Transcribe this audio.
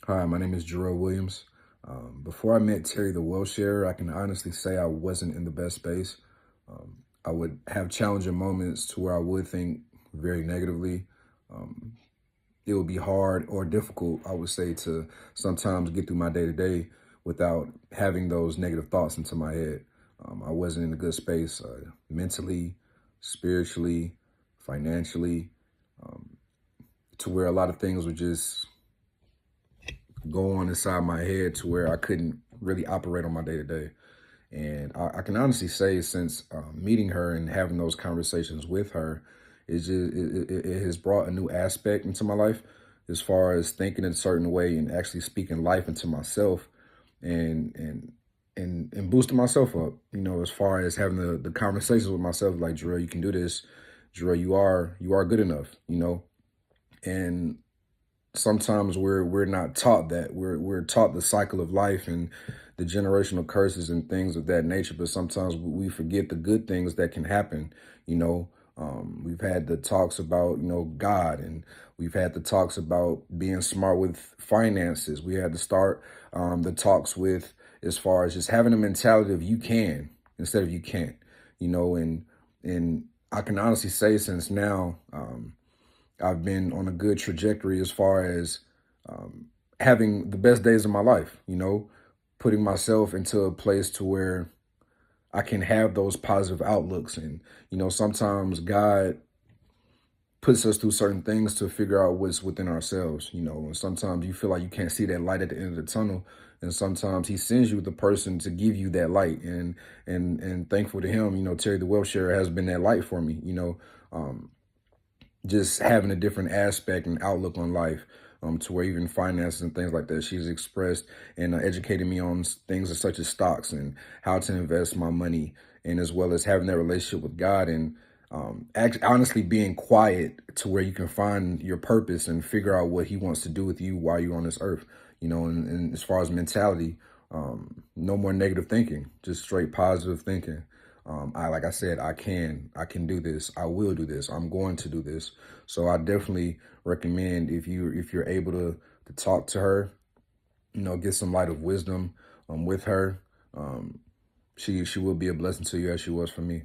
Hi, my name is Jarrell Williams. Before I met Terry the Wellshare, I can honestly say I wasn't in the best space. I would have challenging moments to where I would think very negatively. Um, it would be hard or difficult, I would say, to sometimes get through my day to day without having those negative thoughts into my head. I wasn't in a good space mentally, spiritually, financially, um, to where a lot of things were just go on inside my head to where I couldn't really operate on my day to day. And I can honestly say, since meeting her and having those conversations with her, it has brought a new aspect into my life, as far as thinking in a certain way and actually speaking life into myself, and and boosting myself up. As far as having the conversations with myself, like, Jarrell, you can do this. Jarrell, you are good enough. And sometimes we're not taught that. We're taught the cycle of life and the generational curses and things of that nature, but sometimes we forget the good things that can happen. We've had the talks about God, and we've had the talks about being smart with finances. We had to start the talks with, as far as just having a mentality of you can instead of you can't. And I can honestly say, since now, I've been on a good trajectory as far as um, having the best days of my life, putting myself into a place to where I can have those positive outlooks. And, sometimes God puts us through certain things to figure out what's within ourselves, and sometimes you feel like you can't see that light at the end of the tunnel. And sometimes he sends you the person to give you that light. And thankful to him, Terry the Wellshare has been that light for me, um, just having a different aspect and outlook on life, to where even finances and things like that, she's expressed and educated me on things such as stocks and how to invest my money, and as well as having that relationship with God, and honestly being quiet to where you can find your purpose and figure out what he wants to do with you while you're on this earth. And as far as mentality, no more negative thinking, just straight positive thinking. Like I said, I can do this. I will do this. I'm going to do this. So I definitely recommend, if you're able to talk to her, get some light of wisdom with her. Um, she will be a blessing to you as she was for me.